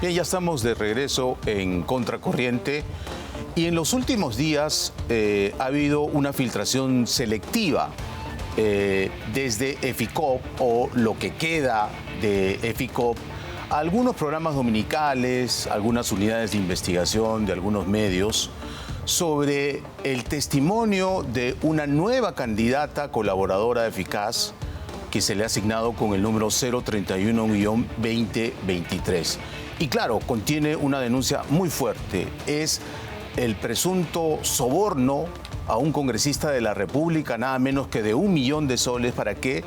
Bien, ya estamos de regreso en Contracorriente y en los últimos días ha habido una filtración selectiva desde EFICOP o lo que queda de EFICOP a algunos programas dominicales, algunas unidades de investigación de algunos medios sobre el testimonio de una nueva candidata colaboradora eficaz que se le ha asignado con el número 031-2023. Y claro, contiene una denuncia muy fuerte. Es el presunto soborno a un congresista de la República, nada menos que de 1 millón de soles. ¿Para qué?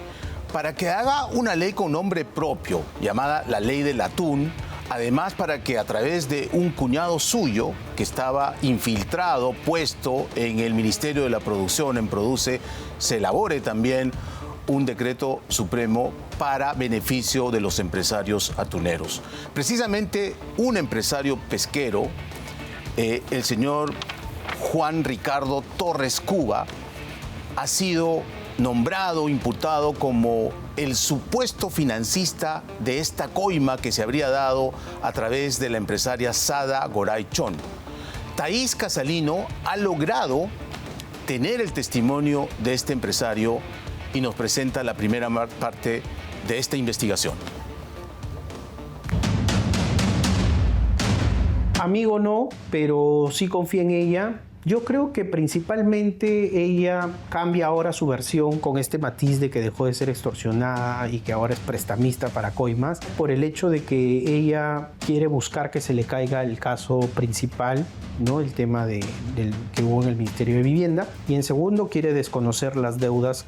Para que haga una ley con nombre propio, llamada la Ley del Atún. Además, para que a través de un cuñado suyo, que estaba infiltrado, puesto en el Ministerio de la Producción, en Produce, se elabore también un decreto supremo para beneficio de los empresarios atuneros. Precisamente un empresario pesquero, el señor Juan Ricardo Torres Cuba, ha sido nombrado, imputado como el supuesto financista de esta coima que se habría dado a través de la empresaria Sada Goray Chón. Thaís Casalino ha logrado tener el testimonio de este empresario y nos presenta la primera parte de esta investigación. Amigo no, pero sí confío en ella. Yo creo que principalmente ella cambia ahora su versión con este matiz de que dejó de ser extorsionada y que ahora es prestamista para coimas, por el hecho de que ella quiere buscar que se le caiga el caso principal, ¿no? El tema del que hubo en el Ministerio de Vivienda, y en segundo quiere desconocer las deudas.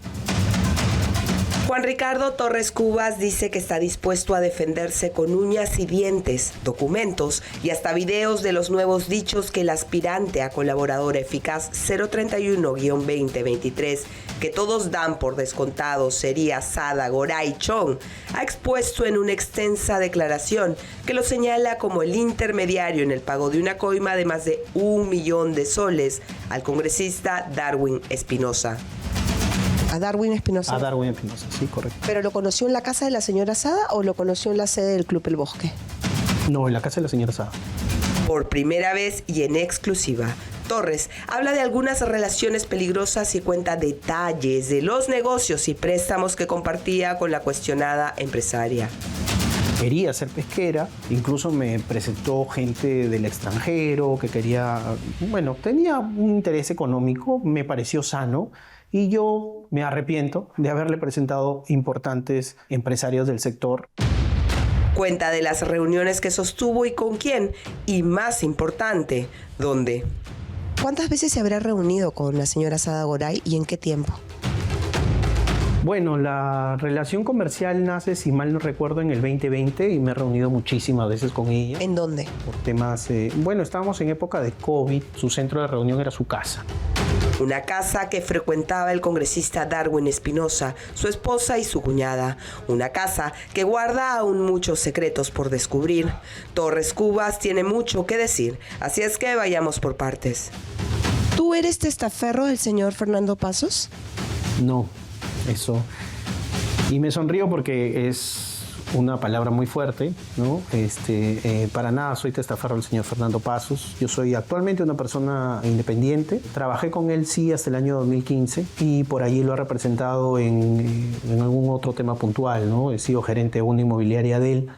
Juan Ricardo Torres Cubas dice que está dispuesto a defenderse con uñas y dientes, documentos y hasta videos de los nuevos dichos que el aspirante a colaboradora eficaz 031-2023, que todos dan por descontado sería Sada Goray Chón, ha expuesto en una extensa declaración que lo señala como el intermediario en el pago de una coima de más de 1 millón de soles al congresista Darwin Espinosa. ¿A Darwin Espinosa? A Darwin Espinosa, sí, correcto. ¿Pero lo conoció en la casa de la señora Sada o lo conoció en la sede del Club El Bosque? No, en la casa de la señora Sada. Por primera vez y en exclusiva, Torres habla de algunas relaciones peligrosas y cuenta detalles de los negocios y préstamos que compartía con la cuestionada empresaria. Quería ser pesquera, incluso me presentó gente del extranjero que quería, bueno, tenía un interés económico, me pareció sano. Y yo me arrepiento de haberle presentado importantes empresarios del sector. Cuenta de las reuniones que sostuvo y con quién, y más importante, ¿dónde? ¿Cuántas veces se habrá reunido con la señora Sada Goray y en qué tiempo? Bueno, la relación comercial nace, si mal no recuerdo, en el 2020 y me he reunido muchísimas veces con ella. ¿En dónde? Por temas, bueno, estábamos en época de COVID, su centro de reunión era su casa. Una casa que frecuentaba el congresista Darwin Espinosa, su esposa y su cuñada. Una casa que guarda aún muchos secretos por descubrir. Torres Cubas tiene mucho que decir, así es que vayamos por partes. ¿Tú eres testaferro del señor Fernando Pasos? No, eso. Y me sonrío porque es una palabra muy fuerte, ¿no? Para nada soy testaferro del señor Fernando Pasos. Yo soy actualmente una persona independiente. Trabajé con él, sí, hasta el año 2015 y por allí lo he representado en algún otro tema puntual, ¿no? He sido gerente de una inmobiliaria de él.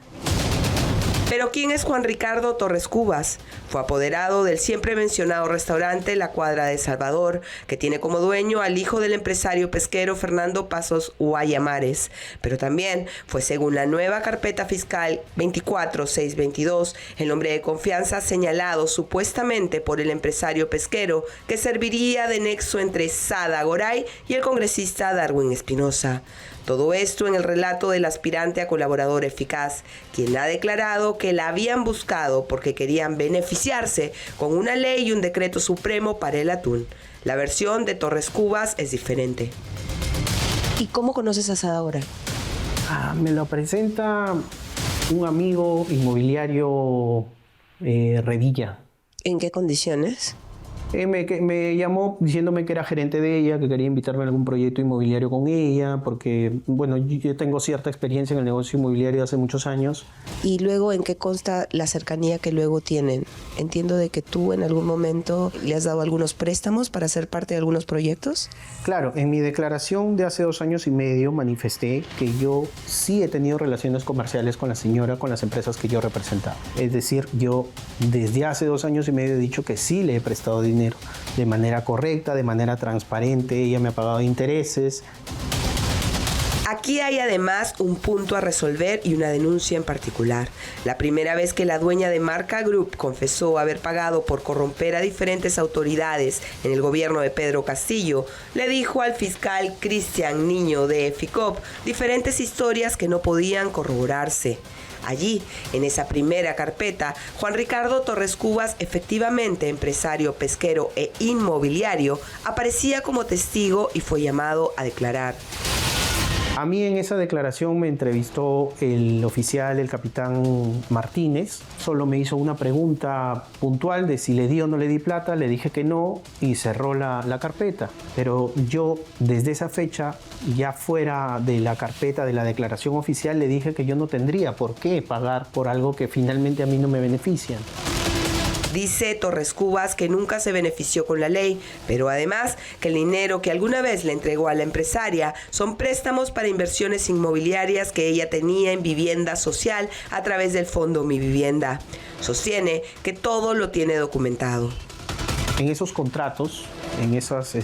Pero ¿quién es Juan Ricardo Torres Cubas? Fue apoderado del siempre mencionado restaurante La Cuadra de Salvador, que tiene como dueño al hijo del empresario pesquero Fernando Pasos Guayamares. Pero también fue, según la nueva carpeta fiscal 24622, el hombre de confianza señalado supuestamente por el empresario pesquero, que serviría de nexo entre Sada Goray y el congresista Darwin Espinosa. Todo esto en el relato del aspirante a colaborador eficaz, quien ha declarado que la habían buscado porque querían beneficiarse con una ley y un decreto supremo para el atún. La versión de Torres Cubas es diferente. ¿Y cómo conoces a Sada Goray? Me lo presenta un amigo inmobiliario, Revilla. ¿En qué condiciones? Me llamó diciéndome que era gerente de ella, que quería invitarme a algún proyecto inmobiliario con ella, porque, bueno, yo tengo cierta experiencia en el negocio inmobiliario hace muchos años. Y luego, ¿en qué consta la cercanía que luego tienen? Entiendo de que tú en algún momento le has dado algunos préstamos para ser parte de algunos proyectos. Claro, en mi declaración de hace 2 años y medio manifesté que yo sí he tenido relaciones comerciales con la señora, con las empresas que yo representaba. Es decir, yo desde hace 2 años y medio he dicho que sí le he prestado dinero de manera correcta, de manera transparente, ella me ha pagado intereses. Aquí hay además un punto a resolver y una denuncia en particular. La primera vez que la dueña de Marca Group confesó haber pagado por corromper a diferentes autoridades en el gobierno de Pedro Castillo, le dijo al fiscal Cristian Niño de FICOP diferentes historias que no podían corroborarse. Allí, en esa primera carpeta, Juan Ricardo Torres Cubas, efectivamente empresario pesquero e inmobiliario, aparecía como testigo y fue llamado a declarar. A mí en esa declaración me entrevistó el oficial, el capitán Martínez. Solo me hizo una pregunta puntual de si le di o no le di plata. Le dije que no y cerró la carpeta. Pero yo desde esa fecha, ya fuera de la carpeta de la declaración oficial, le dije que yo no tendría por qué pagar por algo que finalmente a mí no me beneficia. Dice Torres Cubas que nunca se benefició con la ley, pero además que el dinero que alguna vez le entregó a la empresaria son préstamos para inversiones inmobiliarias que ella tenía en vivienda social a través del fondo Mi Vivienda. Sostiene que todo lo tiene documentado. En esos contratos, en esos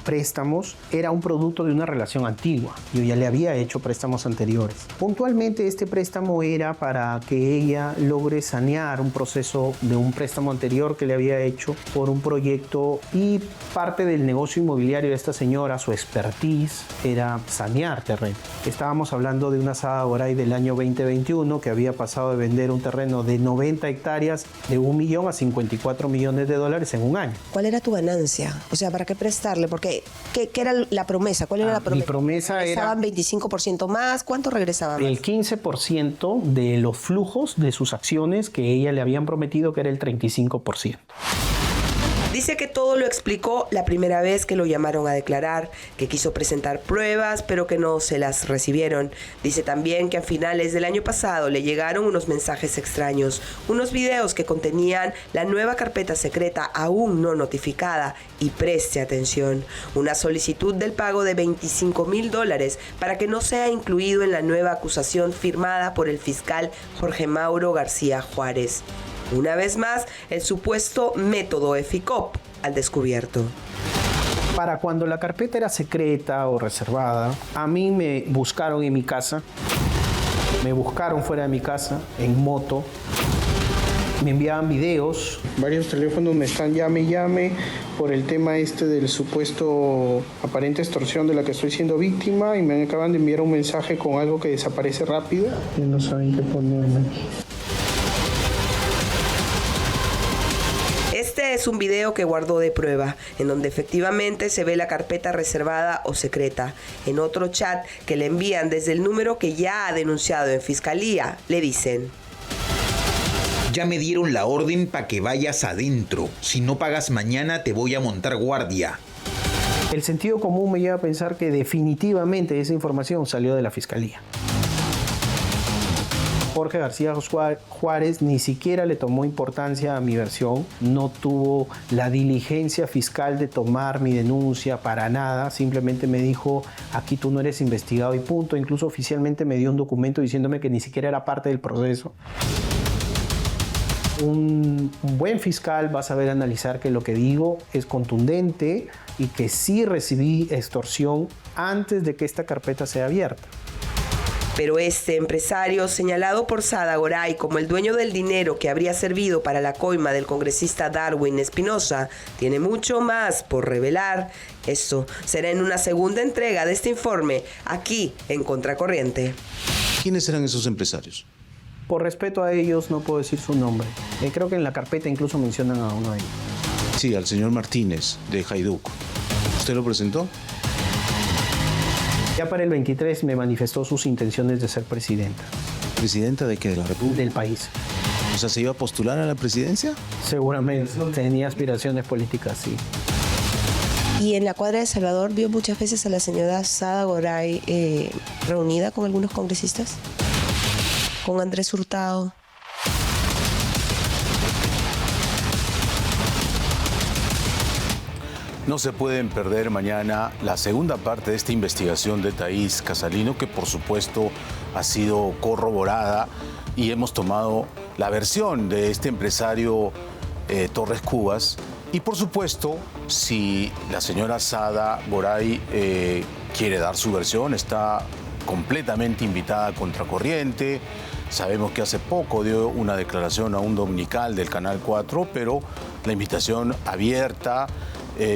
préstamos, era un producto de una relación antigua. Yo ya le había hecho préstamos anteriores. Puntualmente este préstamo era para que ella logre sanear un proceso de un préstamo anterior que le había hecho por un proyecto, y parte del negocio inmobiliario de esta señora, su expertise, era sanear terreno. Estábamos hablando de una Sada Goray del año 2021 que había pasado de vender un terreno de 90 hectáreas de 1 millón a 54 millones de dólares en un año. ¿Cuál era tu ganancia? O sea, ¿para qué prestarle? Porque, ¿qué era la promesa? ¿Cuál era la promesa? Mi promesa era... ¿Regresaban 25% más? ¿Cuánto regresaba más? El 15% de los flujos de sus acciones que ella le habían prometido, que era el 35%. Dice que todo lo explicó la primera vez que lo llamaron a declarar, que quiso presentar pruebas, pero que no se las recibieron. Dice también que a finales del año pasado le llegaron unos mensajes extraños, unos videos que contenían la nueva carpeta secreta aún no notificada, y preste atención, una solicitud del pago de $25,000 para que no sea incluido en la nueva acusación firmada por el fiscal Jorge Mauro García Juárez. Una vez más, el supuesto método FICOP al descubierto. Para cuando la carpeta era secreta o reservada, a mí me buscaron en mi casa, me buscaron fuera de mi casa, en moto, me enviaban videos. Varios teléfonos me están llame por el tema del supuesto aparente extorsión de la que estoy siendo víctima, y me acaban de enviar un mensaje con algo que desaparece rápido. Y no saben qué ponerme. Este es un video que guardó de prueba, en donde efectivamente se ve la carpeta reservada o secreta. En otro chat que le envían desde el número que ya ha denunciado en fiscalía, le dicen: ya me dieron la orden para que vayas adentro. Si no pagas mañana te voy a montar guardia. El sentido común me lleva a pensar que definitivamente esa información salió de la fiscalía. Jorge García Juárez ni siquiera le tomó importancia a mi versión, no tuvo la diligencia fiscal de tomar mi denuncia para nada, simplemente me dijo: aquí tú no eres investigado y punto. Incluso oficialmente me dio un documento diciéndome que ni siquiera era parte del proceso. Un buen fiscal va a saber analizar que lo que digo es contundente y que sí recibí extorsión antes de que esta carpeta sea abierta. Pero este empresario, señalado por Sada Goray como el dueño del dinero que habría servido para la coima del congresista Darwin Espinosa, tiene mucho más por revelar. Esto será en una segunda entrega de este informe, aquí en Contracorriente. ¿Quiénes eran esos empresarios? Por respeto a ellos no puedo decir su nombre. Creo que en la carpeta incluso mencionan a uno de ellos. Sí, al señor Martínez, de Jaiduco. ¿Usted lo presentó? Ya para el 23 me manifestó sus intenciones de ser presidenta. ¿Presidenta de qué? ¿De la República? Del país. O sea, ¿se iba a postular a la presidencia? Seguramente tenía aspiraciones políticas, sí. Y en la cuadra de Salvador vio muchas veces a la señora Sada Goray reunida con algunos congresistas, con Andrés Hurtado. No se pueden perder mañana la segunda parte de esta investigación de Thaís Casalino, que por supuesto ha sido corroborada y hemos tomado la versión de este empresario Torres Cubas. Y por supuesto, si la señora Sada Goray quiere dar su versión, está completamente invitada a contracorriente. Sabemos que hace poco dio una declaración a un dominical del Canal 4, pero la invitación abierta.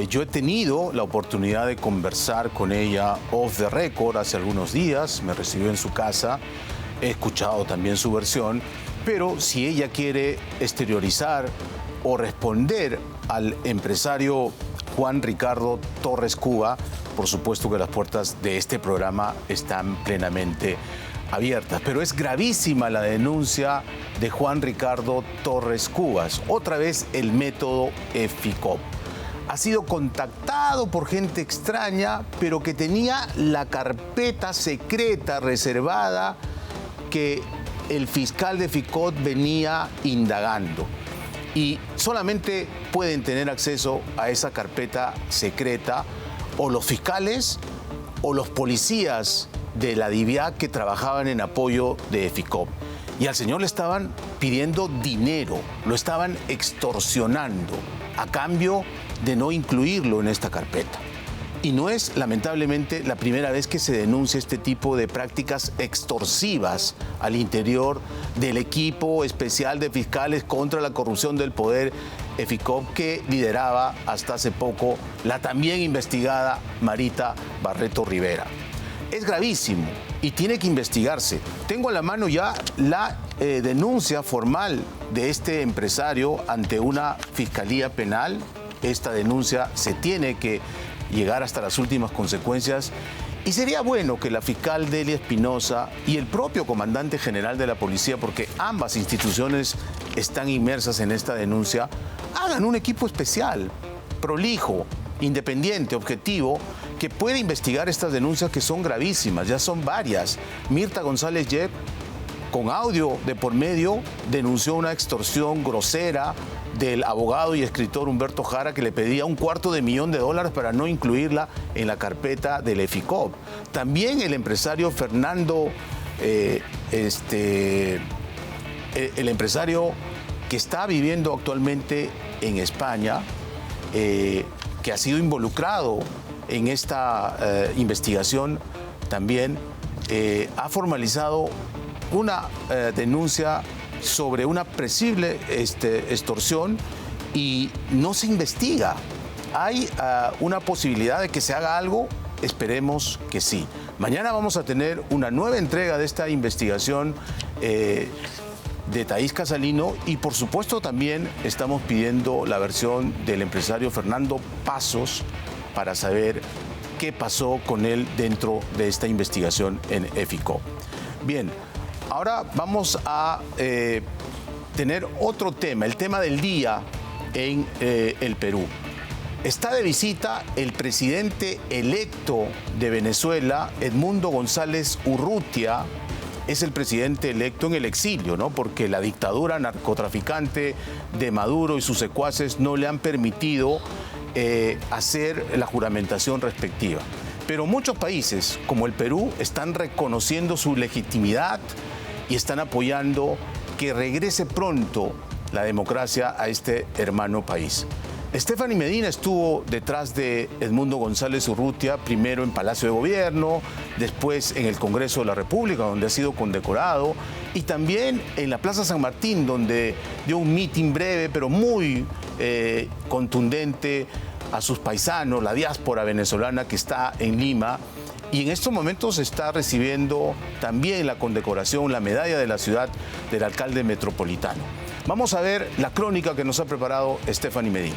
Yo he tenido la oportunidad de conversar con ella off the record hace algunos días, me recibió en su casa, he escuchado también su versión, pero si ella quiere exteriorizar o responder al empresario Juan Ricardo Torres Cuba, por supuesto que las puertas de este programa están plenamente abiertas. Pero es gravísima la denuncia de Juan Ricardo Torres Cubas, otra vez el método EFICOP. Ha sido contactado por gente extraña, pero que tenía la carpeta secreta reservada que el fiscal de FICOP venía indagando. Y solamente pueden tener acceso a esa carpeta secreta o los fiscales o los policías de la DIVIAC que trabajaban en apoyo de FICOP. Y al señor le estaban pidiendo dinero, lo estaban extorsionando a cambio de no incluirlo en esta carpeta. Y no es, lamentablemente, la primera vez que se denuncia este tipo de prácticas extorsivas al interior del equipo especial de fiscales contra la corrupción del poder, EFICOP, que lideraba hasta hace poco la también investigada Marita Barreto Rivera. Es gravísimo y tiene que investigarse. Tengo a la mano ya la denuncia formal de este empresario ante una fiscalía penal. Esta denuncia se tiene que llegar hasta las últimas consecuencias y sería bueno que la fiscal Delia Espinosa y el propio comandante general de la policía, porque ambas instituciones están inmersas en esta denuncia, hagan un equipo especial, prolijo, independiente, objetivo, que puede investigar estas denuncias que son gravísimas, ya son varias. Mirta González Yep, con audio de por medio, denunció una extorsión grosera del abogado y escritor Humberto Jara, que le pedía $250,000 para no incluirla en la carpeta del EFICOP. También el empresario Fernando, el empresario que está viviendo actualmente en España, que ha sido involucrado en esta investigación, también ha formalizado una denuncia sobre una posible extorsión y no se investiga. ¿Hay una posibilidad de que se haga algo? Esperemos que sí. Mañana vamos a tener una nueva entrega de esta investigación de Thaís Casalino y por supuesto también estamos pidiendo la versión del empresario Fernando Pasos para saber qué pasó con él dentro de esta investigación en EFICOP. Bien. Ahora vamos a tener otro tema, el tema del día en el Perú. Está de visita el presidente electo de Venezuela, Edmundo González Urrutia. Es el presidente electo en el exilio, ¿no? Porque la dictadura narcotraficante de Maduro y sus secuaces no le han permitido hacer la juramentación respectiva. Pero muchos países, como el Perú, están reconociendo su legitimidad y están apoyando que regrese pronto la democracia a este hermano país. Stephanie Medina estuvo detrás de Edmundo González Urrutia, primero en Palacio de Gobierno, después en el Congreso de la República, donde ha sido condecorado, y también en la Plaza San Martín, donde dio un mitin breve, pero muy contundente a sus paisanos, la diáspora venezolana que está en Lima. Y en estos momentos está recibiendo también la condecoración, la medalla de la ciudad del alcalde metropolitano. Vamos a ver la crónica que nos ha preparado Stephanie Medina.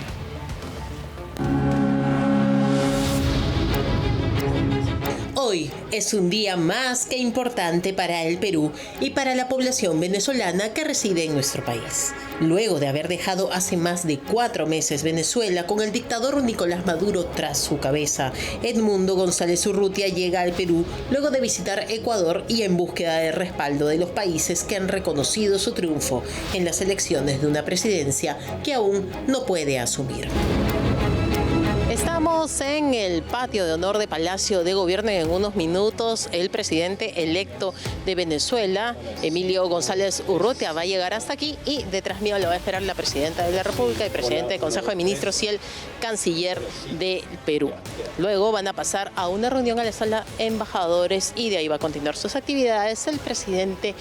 Hoy es un día más que importante para el Perú y para la población venezolana que reside en nuestro país. Luego de haber dejado hace más de 4 meses Venezuela con el dictador Nicolás Maduro tras su cabeza, Edmundo González Urrutia llega al Perú luego de visitar Ecuador y en búsqueda de respaldo de los países que han reconocido su triunfo en las elecciones de una presidencia que aún no puede asumir. Estamos en el patio de honor de Palacio de Gobierno y en unos minutos el presidente electo de Venezuela, Emilio González Urrutia, va a llegar hasta aquí y detrás mío lo va a esperar la presidenta de la República, el presidente del Consejo de Ministros y el canciller de Perú. Luego van a pasar a una reunión a la sala embajadores y de ahí va a continuar sus actividades el presidente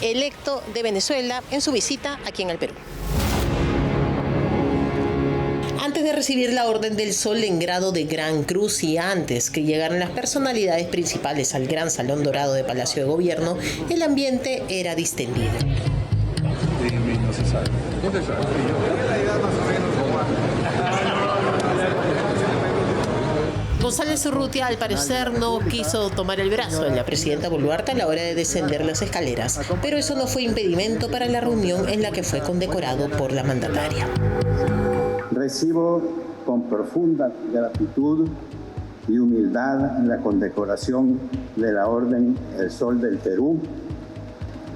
electo de Venezuela en su visita aquí en el Perú. Antes de recibir la Orden del Sol en grado de Gran Cruz y antes que llegaran las personalidades principales al Gran Salón Dorado de Palacio de Gobierno, el ambiente era distendido. González Urrutia, al parecer, no quiso tomar el brazo de la presidenta Boluarte a la hora de descender las escaleras, pero eso no fue impedimento para la reunión en la que fue condecorado por la mandataria. Recibo con profunda gratitud y humildad la condecoración de la Orden El Sol del Perú.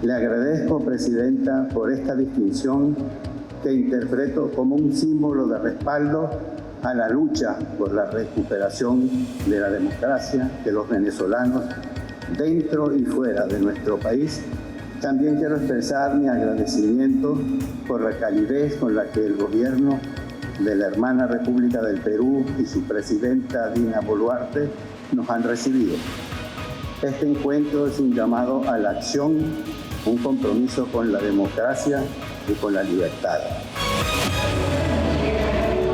Le agradezco, Presidenta, por esta distinción que interpreto como un símbolo de respaldo a la lucha por la recuperación de la democracia de los venezolanos dentro y fuera de nuestro país. También quiero expresar mi agradecimiento por la calidez con la que el gobierno de la hermana República del Perú y su presidenta Dina Boluarte nos han recibido. Este encuentro es un llamado a la acción, un compromiso con la democracia y con la libertad.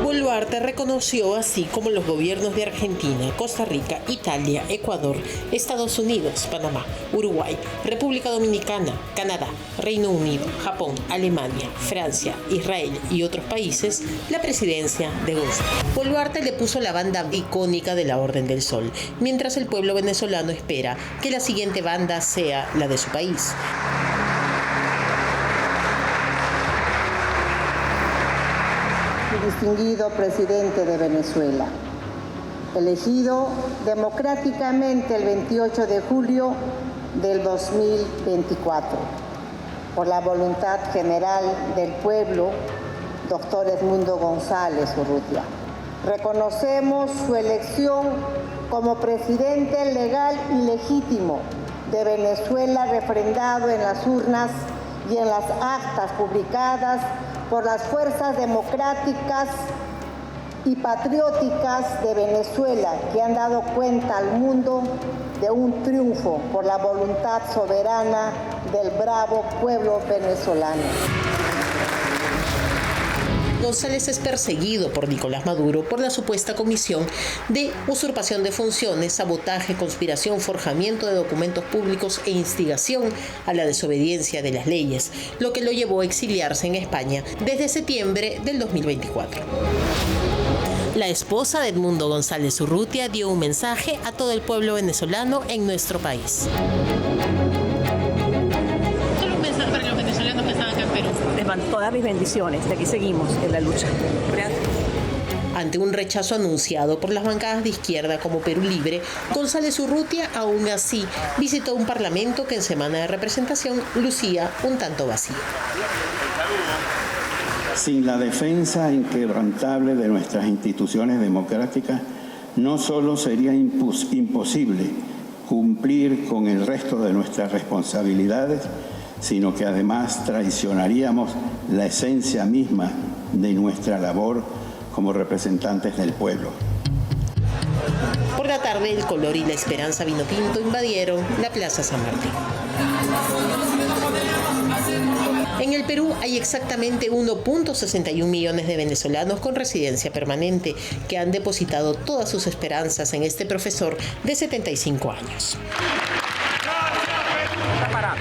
Boluarte reconoció, así como los gobiernos de Argentina, Costa Rica, Italia, Ecuador, Estados Unidos, Panamá, Uruguay, República Dominicana, Canadá, Reino Unido, Japón, Alemania, Francia, Israel y otros países, la presidencia de González. Boluarte le puso la banda icónica de la Orden del Sol, mientras el pueblo venezolano espera que la siguiente banda sea la de su país. Distinguido presidente de Venezuela, elegido democráticamente el 28 de julio del 2024, por la voluntad general del pueblo, doctor Edmundo González Urrutia. Reconocemos su elección como presidente legal y legítimo de Venezuela, refrendado en las urnas y en las actas publicadas por las fuerzas democráticas y patrióticas de Venezuela, que han dado cuenta al mundo de un triunfo por la voluntad soberana del bravo pueblo venezolano. González es perseguido por Nicolás Maduro por la supuesta comisión de usurpación de funciones, sabotaje, conspiración, forjamiento de documentos públicos e instigación a la desobediencia de las leyes, lo que lo llevó a exiliarse en España desde septiembre del 2024. La esposa de Edmundo González Urrutia dio un mensaje a todo el pueblo venezolano en nuestro país. Solo un mensaje para los venezolanos que están acá en Perú. Les mando todas mis bendiciones, de aquí seguimos en la lucha. Gracias. Ante un rechazo anunciado por las bancadas de izquierda como Perú Libre, González Urrutia aún así visitó un parlamento que en semana de representación lucía un tanto vacío. Sin la defensa inquebrantable de nuestras instituciones democráticas, no solo sería imposible cumplir con el resto de nuestras responsabilidades, sino que además traicionaríamos la esencia misma de nuestra labor como representantes del pueblo. Por la tarde, el color y la esperanza vino tinto invadieron la Plaza San Martín. En el Perú hay exactamente 1.61 millones de venezolanos con residencia permanente que han depositado todas sus esperanzas en este profesor de 75 años. Para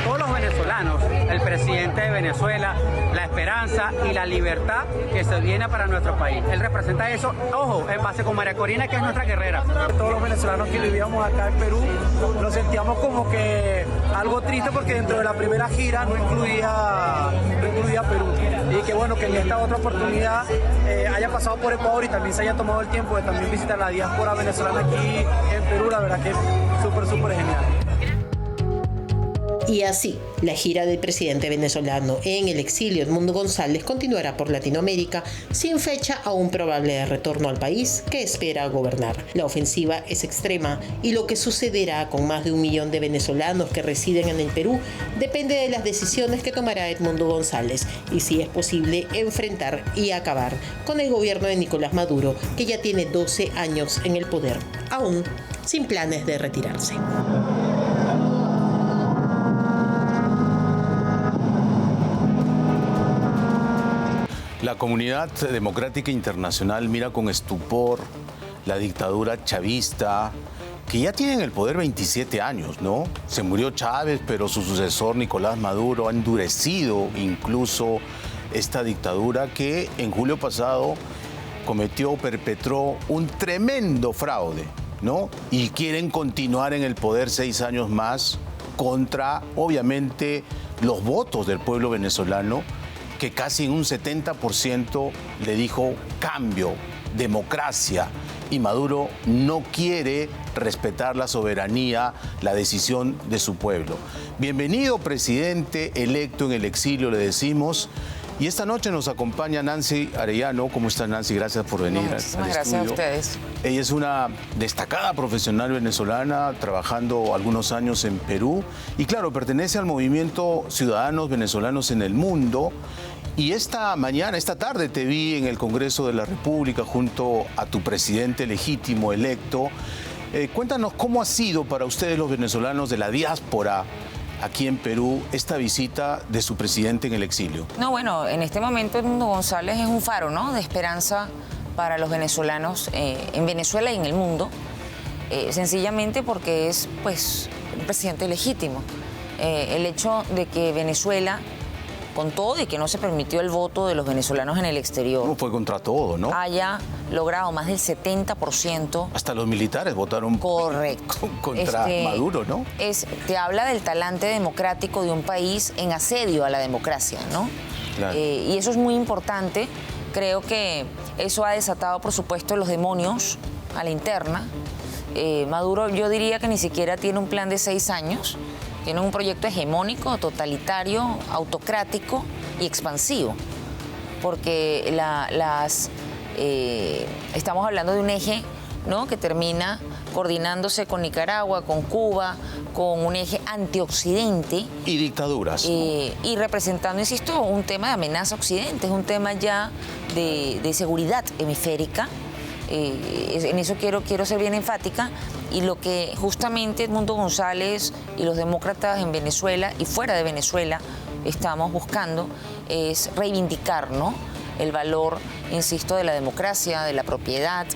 todos los venezolanos el presidente de Venezuela, la esperanza y la libertad que se viene para nuestro país. Él representa eso, ojo, en base con María Corina, que es nuestra guerrera. Todos los venezolanos que vivíamos acá en Perú nos sentíamos como que algo triste porque dentro de la primera gira no incluía Perú. Y que bueno, que en esta otra oportunidad haya pasado por Ecuador y también se haya tomado el tiempo de también visitar la diáspora venezolana aquí en Perú, la verdad que es súper genial. Y así, la gira del presidente venezolano en el exilio, Edmundo González, continuará por Latinoamérica sin fecha aún probable de retorno al país que espera gobernar. La ofensiva es extrema y lo que sucederá con más de 1 millón de venezolanos que residen en el Perú depende de las decisiones que tomará Edmundo González y si es posible enfrentar y acabar con el gobierno de Nicolás Maduro, que ya tiene 12 años en el poder, aún sin planes de retirarse. La comunidad democrática internacional mira con estupor la dictadura chavista, que ya tiene en el poder 27 años, ¿no? Se murió Chávez, pero su sucesor Nicolás Maduro ha endurecido incluso esta dictadura que en julio pasado perpetró un tremendo fraude, ¿no? Y quieren continuar en el poder 6 años más contra, obviamente, los votos del pueblo venezolano, que casi en un 70% le dijo cambio, democracia, y Maduro no quiere respetar la soberanía, la decisión de su pueblo. Bienvenido, presidente electo en el exilio, le decimos. Y esta noche nos acompaña Nancy Arellano. ¿Cómo está, Nancy? Gracias por venir al estudio. Gracias a ustedes. Ella es una destacada profesional venezolana, trabajando algunos años en Perú. Y claro, pertenece al movimiento Ciudadanos Venezolanos en el Mundo. Y esta tarde te vi en el Congreso de la República junto a tu presidente legítimo electo. Cuéntanos cómo ha sido para ustedes los venezolanos de la diáspora aquí en Perú esta visita de su presidente en el exilio. No, bueno, en este momento Edmundo González es un faro, ¿no?, de esperanza para los venezolanos en Venezuela y en el mundo, sencillamente porque es, pues, un presidente legítimo. El hecho de que Venezuela, con todo y que no se permitió el voto de los venezolanos en el exterior. No fue contra todo, ¿no? Haya logrado más del 70%. Hasta los militares votaron. Correcto. Contra Maduro, ¿no? Te habla del talante democrático de un país en asedio a la democracia, ¿no? Claro. Y eso es muy importante. Creo que eso ha desatado, por supuesto, los demonios a la interna. Maduro, yo diría que ni siquiera tiene un plan de 6 años. Tiene un proyecto hegemónico, totalitario, autocrático y expansivo, porque estamos hablando de un eje, ¿no?, que termina coordinándose con Nicaragua, con Cuba, con un eje antioccidente. Y dictaduras. Y representando, insisto, un tema de amenaza a Occidente, es un tema ya de seguridad hemisférica. En eso quiero ser bien enfática, y lo que justamente Edmundo González y los demócratas en Venezuela y fuera de Venezuela estamos buscando es reivindicar, ¿no?, el valor, insisto, de la democracia, de la propiedad,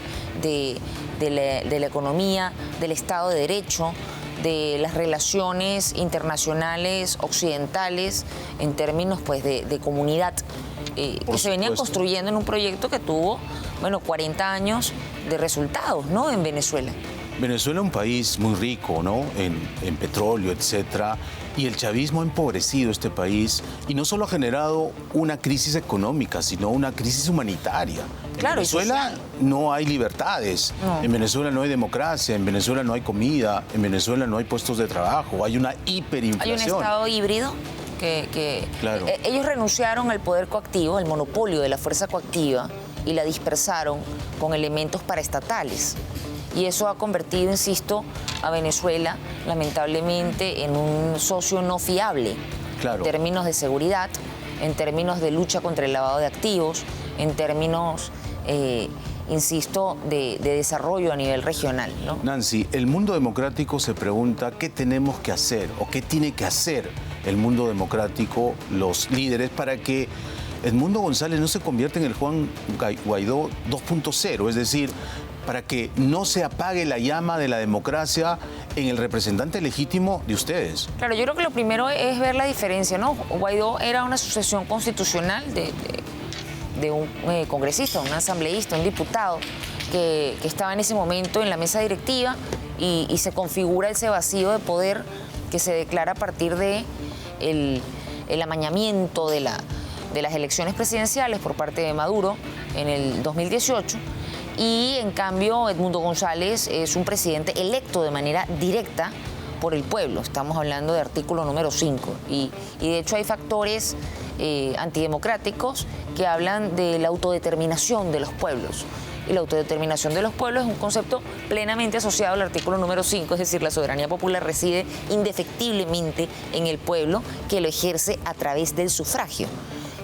de la economía, del Estado de Derecho, de las relaciones internacionales occidentales en términos, pues, de comunidad, que se venía construyendo en un proyecto que tuvo, bueno, 40 años de resultados, ¿no?, en Venezuela. Venezuela es un país muy rico, ¿no?, en petróleo, etcétera, y el chavismo ha empobrecido este país, y no solo ha generado una crisis económica, sino una crisis humanitaria. En Venezuela no hay libertades, en Venezuela no hay democracia, en Venezuela no hay comida, en Venezuela no hay puestos de trabajo, hay una hiperinflación. Hay un estado híbrido Claro. Ellos renunciaron al poder coactivo, al monopolio de la fuerza coactiva, y la dispersaron con elementos paraestatales. Y eso ha convertido, insisto, a Venezuela, lamentablemente, en un socio no fiable, en términos de seguridad, en términos de lucha contra el lavado de activos, en términos, insisto, de desarrollo a nivel regional, ¿no? Nancy, el mundo democrático se pregunta qué tenemos que hacer o qué tiene que hacer el mundo democrático, los líderes, para que Edmundo González no se convierta en el Juan Guaidó 2.0, es decir, para que no se apague la llama de la democracia en el representante legítimo de ustedes. Claro, yo creo que lo primero es ver la diferencia, ¿no? Guaidó era una sucesión constitucional de un congresista, un asambleísta, un diputado que estaba en ese momento en la mesa directiva y se configura ese vacío de poder que se declara a partir de el amañamiento de las elecciones presidenciales por parte de Maduro en el 2018. Y en cambio Edmundo González es un presidente electo de manera directa por el pueblo. Estamos hablando de artículo número 5. Y de hecho hay factores antidemocráticos que hablan de la autodeterminación de los pueblos. Y la autodeterminación de los pueblos es un concepto plenamente asociado al artículo número 5, es decir, la soberanía popular reside indefectiblemente en el pueblo que lo ejerce a través del sufragio.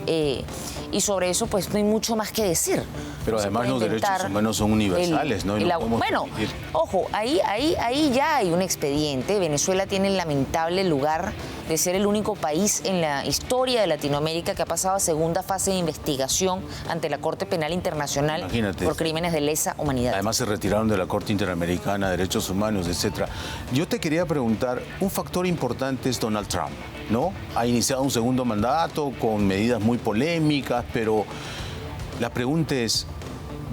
Y sobre eso pues no hay mucho más que decir. Pero además los derechos humanos son universales, ¿no? Bueno, ojo, ahí ya hay un expediente. Venezuela tiene el lamentable lugar de ser el único país en la historia de Latinoamérica que ha pasado a segunda fase de investigación ante la Corte Penal Internacional. Imagínate, por crímenes de lesa humanidad. Además se retiraron de la Corte Interamericana de Derechos Humanos, etc. Yo te quería preguntar, un factor importante es Donald Trump, ¿no? Ha iniciado un segundo mandato con medidas muy polémicas, pero la pregunta es,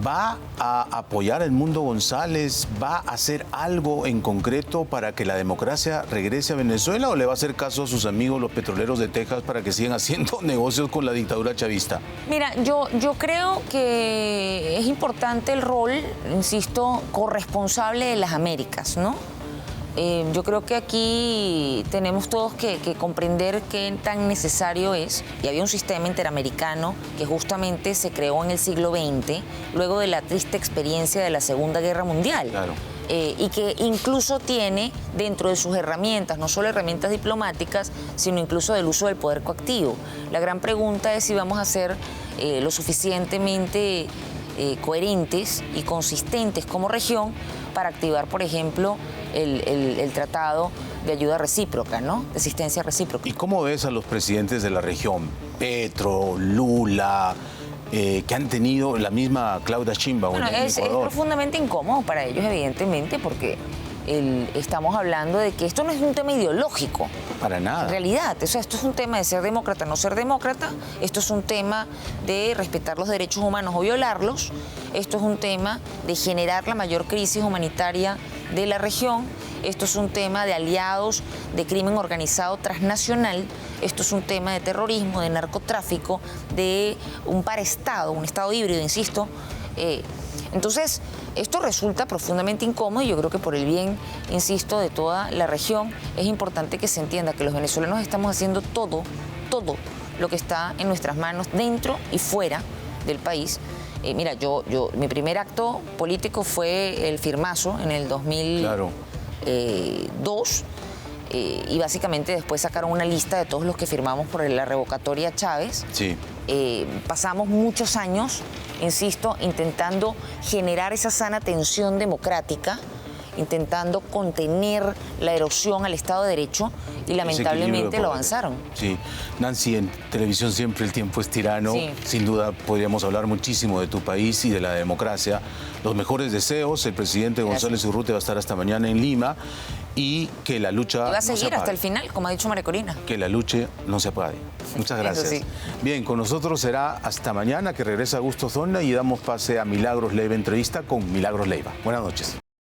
¿va a apoyar a Edmundo González? ¿Va a hacer algo en concreto para que la democracia regrese a Venezuela o le va a hacer caso a sus amigos los petroleros de Texas para que sigan haciendo negocios con la dictadura chavista? Mira, yo creo que es importante el rol, insisto, corresponsable de las Américas, ¿no? Yo creo que aquí tenemos todos que comprender qué tan necesario es, y había un sistema interamericano que justamente se creó en el siglo XX, luego de la triste experiencia de la Segunda Guerra Mundial. Claro. Y que incluso tiene dentro de sus herramientas, no solo herramientas diplomáticas, sino incluso del uso del poder coactivo. La gran pregunta es si vamos a ser lo suficientemente coherentes y consistentes como región para activar, por ejemplo, el tratado de ayuda recíproca, ¿no? De asistencia recíproca. ¿Y cómo ves a los presidentes de la región? Petro, Lula, que han tenido la misma Claudia Sheinbaum en Ecuador. Es profundamente incómodo para ellos, evidentemente, porque estamos hablando de que esto no es un tema ideológico. Para nada. En realidad, o sea, esto es un tema de ser demócrata, no ser demócrata. Esto es un tema de respetar los derechos humanos o violarlos. Esto es un tema de generar la mayor crisis humanitaria de la región. Esto es un tema de aliados de crimen organizado transnacional. Esto es un tema de terrorismo, de narcotráfico, de un paraestado, un estado híbrido, insisto. Entonces, esto resulta profundamente incómodo y yo creo que por el bien, insisto, de toda la región, es importante que se entienda que los venezolanos estamos haciendo todo lo que está en nuestras manos, dentro y fuera del país. Mira, mi primer acto político fue el firmazo en el 2002. Y básicamente después sacaron una lista de todos los que firmamos por la revocatoria a Chávez. Sí. Pasamos muchos años, insisto, intentando generar esa sana tensión democrática, intentando contener la erosión al Estado de Derecho y lamentablemente lo avanzaron. Sí. Nancy, en televisión siempre el tiempo es tirano. Sí. Sin duda podríamos hablar muchísimo de tu país y de la democracia. Los mejores deseos. El presidente González Urrutia va a estar hasta mañana en Lima y que la lucha y va a seguir hasta el final, como ha dicho María Corina. Que la lucha no se apague. Muchas gracias. Sí. Bien, con nosotros será hasta mañana, que regresa Augusto Zona y damos pase a Milagros Leiva, entrevista con Milagros Leiva. Buenas noches.